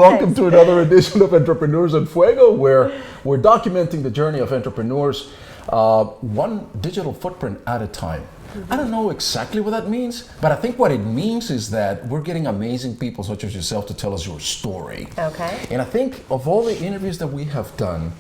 welcome to another edition of Entrepreneurs and Fuego, where we're documenting the journey of entrepreneurs, one digital footprint at a time. I don't know exactly what that means, but I think what it means is that we're getting amazing people such as yourself to tell us your story. Okay. And I think of all the interviews that we have done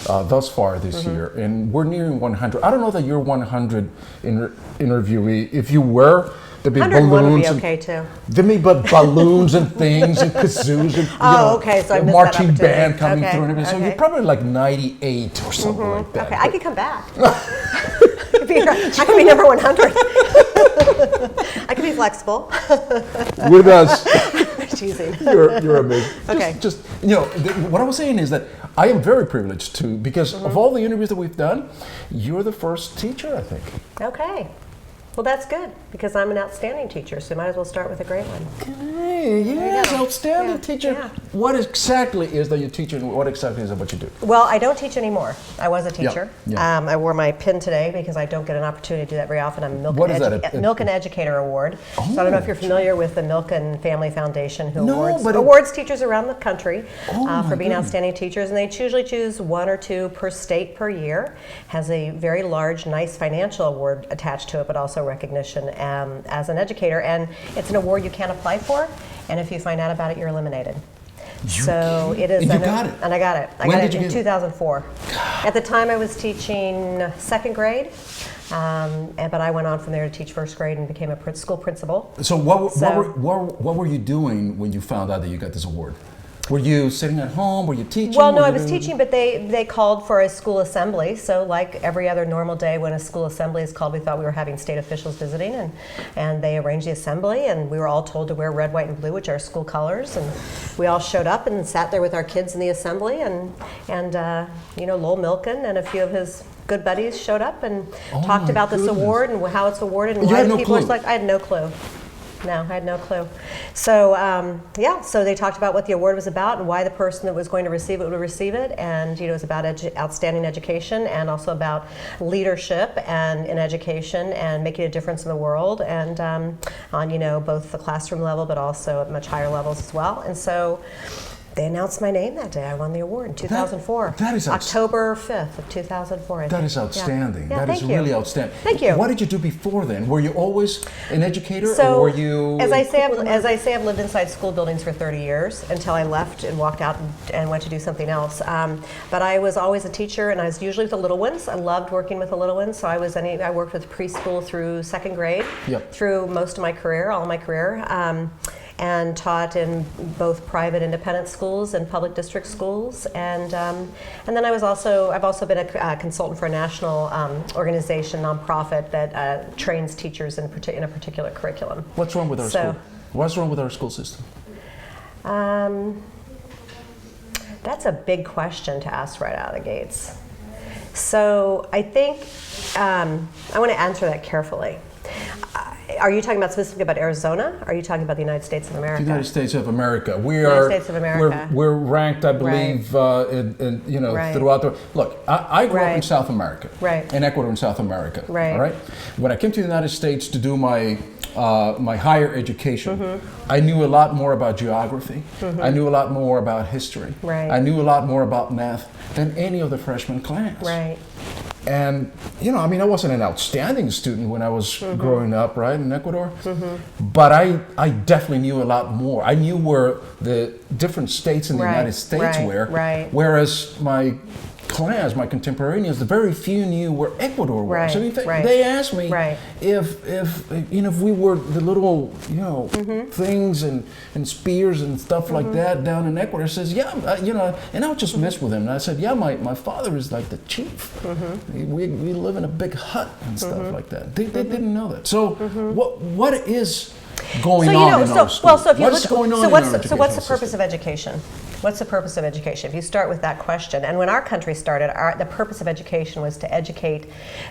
thus far this year, and we're nearing 100. I don't know that you're 100 interviewee. If you were, there'd be 101 balloons. would be okay too. There'd be balloons and things and kazoos and okay, so I a missed marching that band coming okay, through and everything. So okay. you're probably like 98 or something like that. Okay, I could come back. I could be number 100. I could be flexible. With us. Teasing. You're amazing. Okay. Just what I was saying is that I am very privileged too, because of all the interviews that we've done, you're the first teacher, I think. Okay. Well, that's good, because I'm an outstanding teacher, so might as well start with a great one. Hey, yes, go. outstanding Yeah, teacher. yeah. What exactly is that you teach, and what exactly is that what you do? Well, I don't teach anymore. I was a teacher. Yeah. I wore my pin today because I don't get an opportunity to do that very often. I'm What is that? Milk and Educator Award. Oh. So I don't know if you're familiar with the Milk and Family Foundation, who No, but awards teachers around the country my for being goodness. outstanding teachers, and they usually choose one or two per state per year. Has a very large, nice financial award attached to it, but also recognition as an educator, and it's an award you can't apply for, and if you find out about it, you're eliminated. So it is. And you got it. And I got it. I When got did it you in get it? 2004. At the time, I was teaching second grade, but I went on from there to teach first grade and became a school principal. So what were you doing when you found out that you got this award? Were you sitting at home? Were you teaching? Well, no, Were I you was doing- teaching, but they called for a school assembly. So like every other normal day when a school assembly is called, we thought we were having state officials visiting, and they arranged the assembly, and we were all told to wear red, white, and blue, which are school colors, and we all showed up and sat there with our kids in the assembly, and Lowell Milken and a few of his good buddies showed up and talked my about this goodness. award and how it's awarded and You why had the no people are clue. selected. I had no clue. No, I had no clue. So, so they talked about what the award was about and why the person that was going to receive it would receive it. And, it was about outstanding education, and also about leadership and in education and making a difference in the world, and on, both the classroom level, but also at much higher levels as well. And so they announced my name that day. I won the award in 2004. That is October 5th of 2004. I That think. is outstanding. Yeah, That is thank you. really outstanding. Thank you. What did you do before then? Were you always an educator, So, or were you? as I say, I've lived inside school buildings for 30 years until I left and walked out and went to do something else. But I was always a teacher, and I was usually with the little ones. I loved working with the little ones, so I worked with preschool through second grade, Yep. through most of my career, all of my career. And taught in both private independent schools and public district schools, and then I've also been a consultant for a national organization, nonprofit that trains teachers in a particular curriculum. What's wrong with our school? What's wrong with our school system? That's a big question to ask right out of the gates. So I think I want to answer that carefully. Are you talking about specifically about Arizona? Or are you talking about the United States of America? The United States of America. United States of America. We're ranked, I believe, Right. throughout the. Look, I grew up in Right. South America, Right. in Ecuador, in South America. Right. All right. When I came to the United States to do my higher education, I knew a lot more about geography. I knew a lot more about history. Right. I knew a lot more about math than any of the freshman class. Right. And, I wasn't an outstanding student when I was growing up, right, in Ecuador. But I definitely knew a lot more. I knew where the different states in the Right, United States right, were. right. Whereas my class, my contemporaneous, the very few knew where Ecuador was. Right, I mean, right. they asked me Right. if we were the little, things and spears and stuff like that down in Ecuador. I says, yeah, and I would just mess with him. And I said, yeah, my father is like the chief. We live in a big hut and stuff like that. They didn't know that. So what is going on in our school? So if you What's look, going on so in what's our the, so what's the educational purpose of education? What's the purpose of education? If you start with that question, and when our country started, the purpose of education was to educate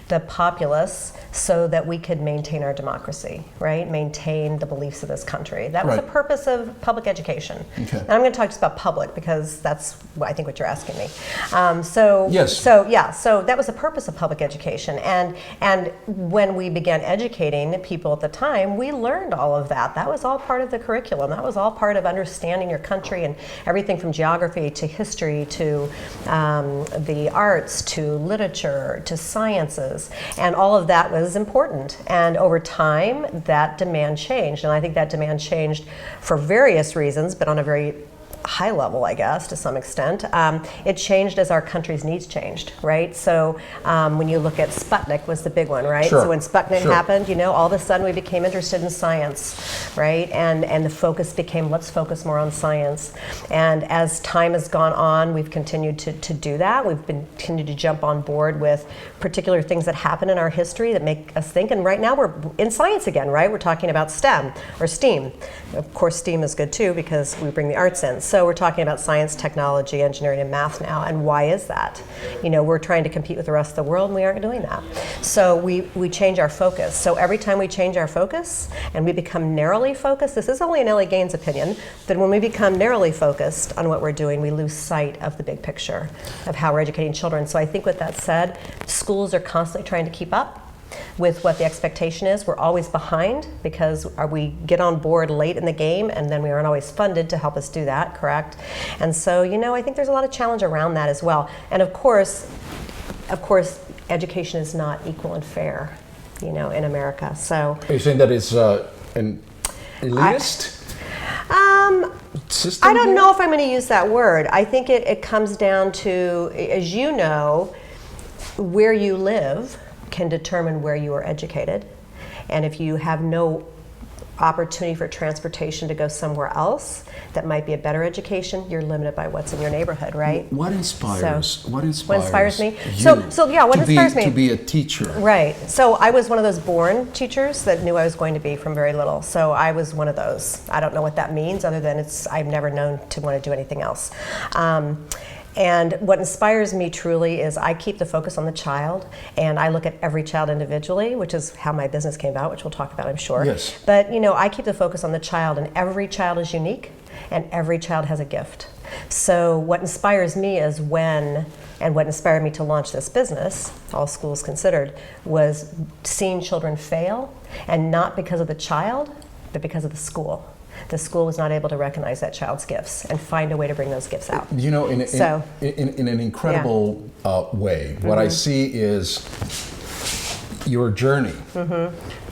the populace so that we could maintain our democracy, right? Maintain the beliefs of this country. That was the purpose of public education. Okay. And I'm going to talk just about public because that's I think what you're asking me. Yes. So that was the purpose of public education. And when we began educating people at the time, we learned all of that. That was all part of the curriculum. That was all part of understanding your country and everything from geography to history to the arts to literature to sciences. And all of that was important. And over time, that demand changed. And I think that demand changed for various reasons, but on a very high level, I guess, to some extent. It changed as our country's needs changed, right? So when you look at Sputnik was the big one, right? Sure. So when Sputnik Sure. happened, all of a sudden we became interested in science, right? And the focus became, let's focus more on science. And as time has gone on, we've continued to do that. We've continued to jump on board with particular things that happen in our history that make us think. And right now we're in science again, right? We're talking about STEM or STEAM. Of course, STEAM is good too because we bring the arts in. So we're talking about science, technology, engineering, and math now. And why is that? We're trying to compete with the rest of the world, and we aren't doing that. So we change our focus. So every time we change our focus and we become narrowly focused, this is only an Elie Gaines opinion, but when we become narrowly focused on what we're doing, we lose sight of the big picture of how we're educating children. So I think with that said, schools are constantly trying to keep up with what the expectation is. We're always behind because we get on board late in the game and then we aren't always funded to help us do that, correct? And so, I think there's a lot of challenge around that as well. And of course, education is not equal and fair, in America. So Are you saying that it's an elitist system? I don't know if I'm going to use that word. I think it comes down to, as you know, where you live can determine where you are educated. And if you have no opportunity for transportation to go somewhere else that might be a better education, you're limited by what's in your neighborhood, right? What inspires what inspires me? you what inspires me? to be a teacher? Right. So I was one of those born teachers that knew I was going to be from very little. So I was one of those. I don't know what that means other than I've never known to want to do anything else. And what inspires me truly is I keep the focus on the child, and I look at every child individually, which is how my business came about, which we'll talk about, I'm sure. Yes. But I keep the focus on the child, and every child is unique, and every child has a gift. So what inspires me is what inspired me to launch this business, all schools considered, was seeing children fail, and not because of the child, but because of the school. The school was not able to recognize that child's gifts and find a way to bring those gifts out. In an incredible way, what I see is your journey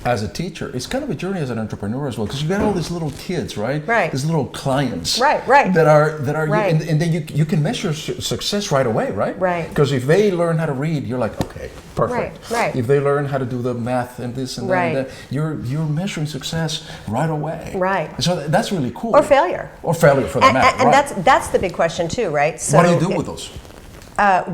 as a teacher. It's kind of a journey as an entrepreneur as well, because you got all these little kids, right? Right. These little clients, right? That are, right. and then you can measure success right away, right? Right. Because if they learn how to read, you're like, okay, perfect. Right. If they learn how to do the math and this and that, and that, you're measuring success right away. Right. So that's really cool. Or failure. Or failure for that matter. And right. that's the big question too, right? So what do you do with those?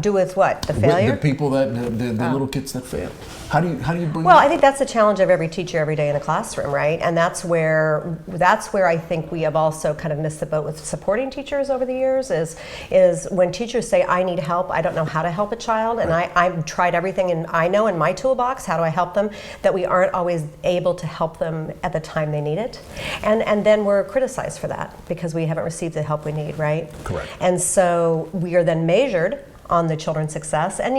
Do with what? The failure? With the people the little kids that fail. How do you bring? Well, I think that's the challenge of every teacher every day in a classroom, right? And that's where I think we have also kind of missed the boat with supporting teachers over the years. Is when teachers say, "I need help. I don't know how to help a child," and I've tried everything and I know in my toolbox. How do I help them? That we aren't always able to help them at the time they need it, and then we're criticized for that because we haven't received the help we need, right? Correct. And so we are then measured on the children's success, and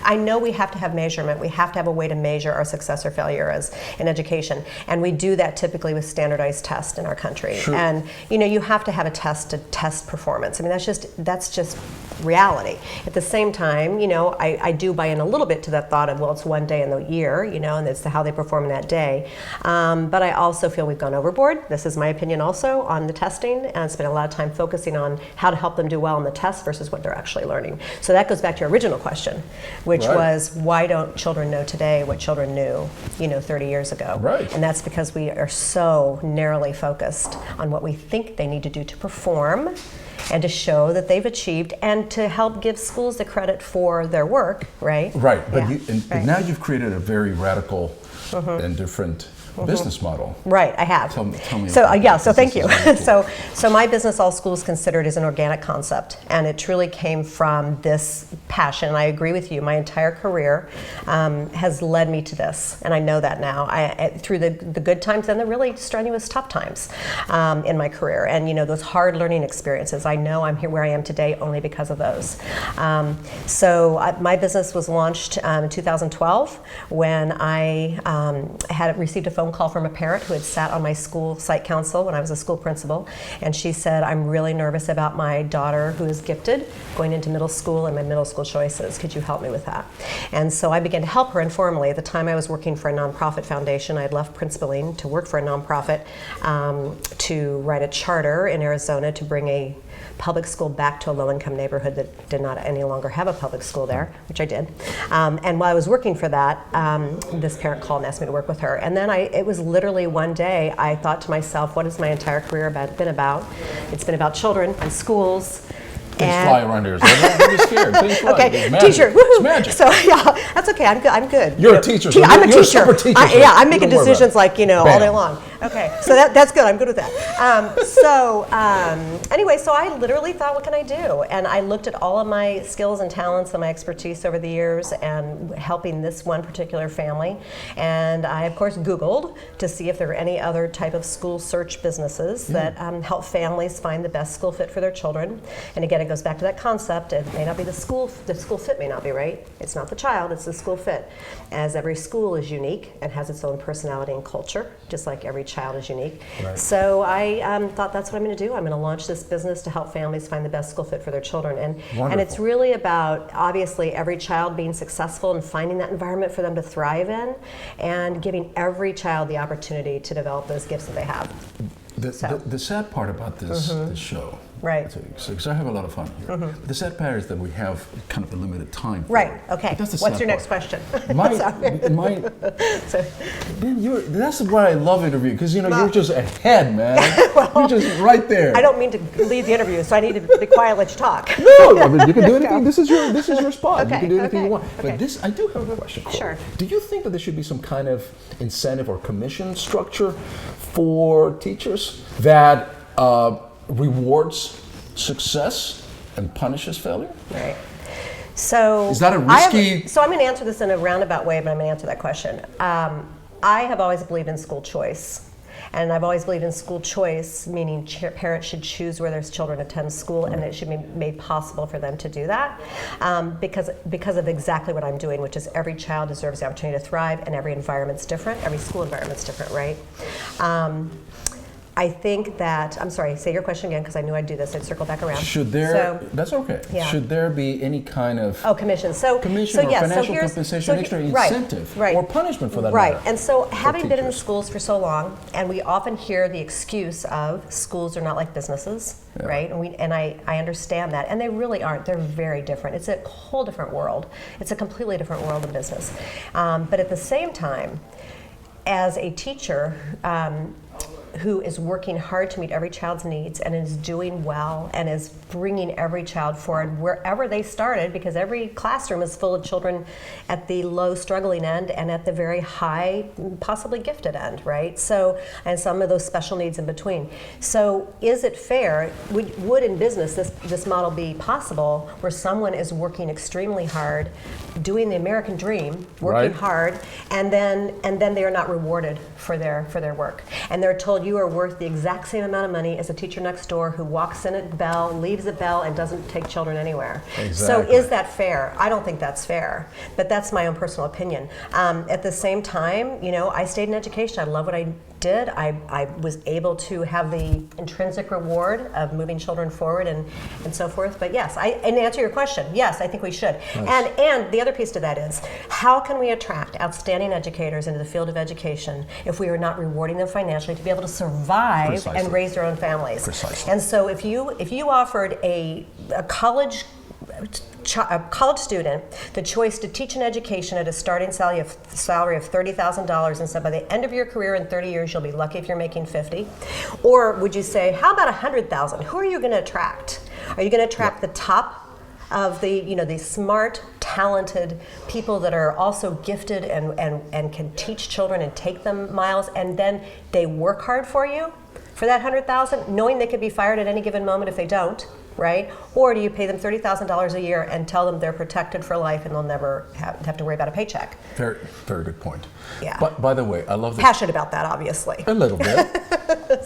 I know we have to have measurement. We have to have a way to measure our success or failure as in education, and we do that typically with standardized tests in our country. Sure. And you have to have a test to test performance. I mean, that's just reality. At the same time, I do buy in a little bit to that thought of, well, it's one day in the year, and it's how they perform in that day. But I also feel we've gone overboard. This is my opinion also on the testing, and spent a lot of time focusing on how to help them do well in the test versus what they're actually learning. So that goes back to your original question, which was, why don't children know today what children knew, 30 years ago? Right. And that's because we are so narrowly focused on what we think they need to do to perform and to show that they've achieved and to help give schools the credit for their work, right? Right, but Yeah. now you've created a very radical and different business model. Right, I have. Tell me so about yeah, that, so 'cause thank this you. is really cool. So my business, All Schools Considered, is an organic concept, and it truly came from this passion. And I agree with you. My entire career has led me to this, and I know that now. Through the good times and the really strenuous tough times in my career, and those hard learning experiences. I know I'm here where I am today only because of those. My business was launched in 2012 when I had received a phone call from a parent who had sat on my school site council when I was a school principal, and she said, I'm really nervous about my daughter who is gifted going into middle school and my middle school choices. Could you help me with that? And so I began to help her informally. At the time I was working for a nonprofit foundation. I had left principaling to work for a nonprofit to write a charter in Arizona to bring a public school back to a low-income neighborhood that did not any longer have a public school there, which I did. And while I was working for that, this parent called and asked me to work with her. And then it was literally one day I thought to myself, what has my entire career been about? It's been about children and schools. Things fly around here. So don't be scared. Things fly. Okay, It's magic. teacher, woohoo! It's magic. So yeah, that's okay. I'm good. You're a teacher. So I'm a you're a teacher. super teacher. Yeah, I'm you making don't worry decisions about it. all Bam. day long. Okay, so that's good. I'm good with that. Anyway, so I literally thought, what can I do? And I looked at all of my skills and talents and my expertise over the years and helping this one particular family. And I, of course, Googled to see if there were any other type of school search businesses that help families find the best school fit for their children. And again, it goes back to that concept. It may not be the school fit may not be right. It's not the child, it's the school fit. As every school is unique and has its own personality and culture, just like every child is unique. Right. So I thought that's what I'm going to do. I'm going to launch this business to help families find the best school fit for their children. And it's really about, obviously, every child being successful and finding that environment for them to thrive in and giving every child the opportunity to develop those gifts that they have. The sad part about this show, Right. because I have a lot of fun here. The sad part is that we have kind of a limited time. Right. Okay. But that's the What's sad your part. next question? That's why I love interviewing, because you're just ahead, man. You're just right there. I don't mean to lead the interview, so I need to be quiet and let you talk. No, I mean, you can do anything. This is your spot. Okay, You can do anything okay, you want. okay. But I do have a question. Corey. Sure. Do you think that there should be some kind of incentive or commission structure for teachers that rewards success and punishes failure? Right. So Is that a risky? So I'm going to answer this in a roundabout way, but I'm going to answer that question. I have always believed in school choice. And I've always believed in school choice, meaning parents should choose where their children attend school, and it should be made possible for them to do that because of exactly what I'm doing, which is every child deserves the opportunity to thrive, and every environment's different. Every school environment's different, right? I think that, I'm sorry, say your question again, because I knew I'd do this. I'd circle back around. Should there, that's okay. Yeah. Should there be any kind of commission. commission or yes, financial compensation, extra incentive, or punishment for that Right. matter? And so having been in the teachers? schools for so long, and we often hear the excuse of schools are not like businesses, right? And I understand that. And they really aren't. They're very different. It's a whole different world. It's a completely different world of business. But at the same time, as a teacher, who is working hard to meet every child's needs and is doing well and is bringing every child forward wherever they started, because every classroom is full of children at the low struggling end and at the very high possibly gifted end, right? So, and some of those special needs in between. So is it fair, would in business this model be possible where someone is working extremely hard, doing the American dream, working hard, and then they are not rewarded for their work, and they're told you are worth the exact same amount of money as a teacher next door who walks in at bell, leaves at bell, and doesn't take children anywhere. Exactly. So is that fair? I don't think that's fair, but that's my own personal opinion. At the same time, I stayed in education. I love what I did. I was able to have the intrinsic reward of moving children forward and so forth. But yes, and to answer your question, yes, I think we should. Nice. And the other piece to that is, how can we attract outstanding educators into the field of education if we are not rewarding them financially to be able to survive and raise their own families? Precisely. And so if you offered a college student the choice to teach an education at a starting salary of $30,000 and said by the end of your career in 30 years you'll be lucky if you're making 50, or would you say, how about $100,000? Who are you going to attract? Are you going to attract the top of these smart, talented people that are also gifted and can teach children and take them miles, and then they work hard for you for that $100,000, knowing they could be fired at any given moment if they don't, right? Or do you pay them $30,000 a year and tell them they're protected for life and they'll never have to worry about a paycheck? Very, very good point. Yeah. But by the way, I love this. Passionate about that, obviously. A little bit.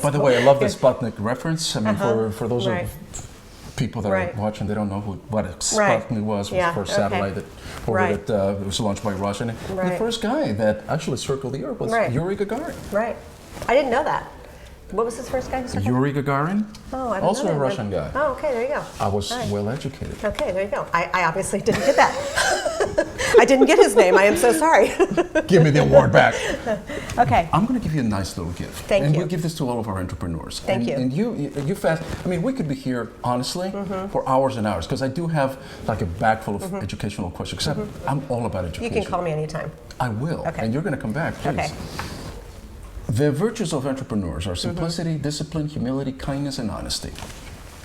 By the way, I love the Sputnik reference. I mean, for those of people that are watching, they don't know what Sputnik was the first satellite that was launched by Russia. And the first guy that actually circled the Earth was Yuri Gagarin. Right. I didn't know that. What was his first guy who circled? Yuri Gagarin. Oh, I don't also know a Russian guy. Oh, okay, there you go. I was well educated. Okay, there you go. I obviously didn't get that. I didn't get his name. I am so sorry. Give me the award back. Okay. I'm going to give you a nice little gift. Thank you. And we'll give this to all of our entrepreneurs. Thank you. And you fast. I mean, we could be here, honestly, for hours and hours, because I do have like a bag full of educational questions. Because I'm all about education. You can call me anytime. I will. Okay. And you're going to come back, please. Okay. The virtues of entrepreneurs are simplicity, discipline, humility, kindness, and honesty.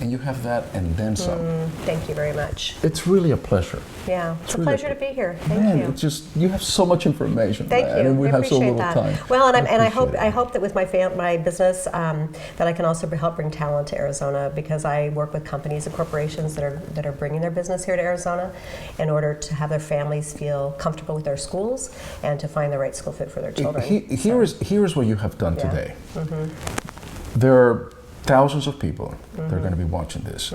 And you have that and then some. Thank you very much. It's really a pleasure. Yeah, it's a pleasure to be here. Thank you. It's just, you have so much information. Thank you. And we have so appreciate little that. time. Well, I hope that with my business that I can also help bring talent to Arizona, because I work with companies and corporations that are bringing their business here to Arizona in order to have their families feel comfortable with their schools and to find the right school fit for their children. Here is what you have done today. There are thousands of people that are going to be watching this,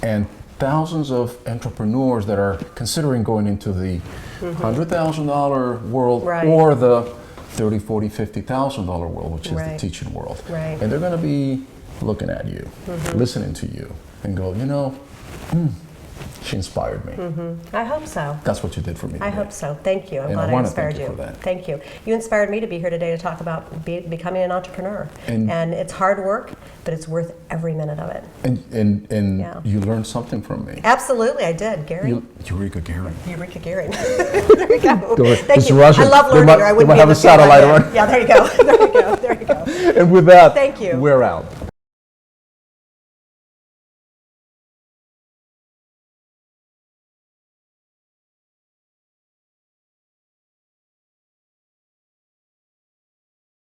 and thousands of entrepreneurs that are considering going into the $100,000 world or the $30,000, $40,000, $50,000 world, which is the teaching world. And they're going to be looking at you, listening to you, and go, she inspired me. I hope so. That's what you did for me today. I hope so. Thank you. I'm glad I inspired you. Thank you. You inspired me to be here today to talk about becoming an entrepreneur. And it's hard work, but it's worth every minute of it. And you learned something from me. Absolutely, I did, Gary. Eureka Gary. Eureka Gary. There we go. Thank you. Russian. I love learning, or I wouldn't have a satellite around. Yeah, there you go. There you go. And with that, thank you. We're out.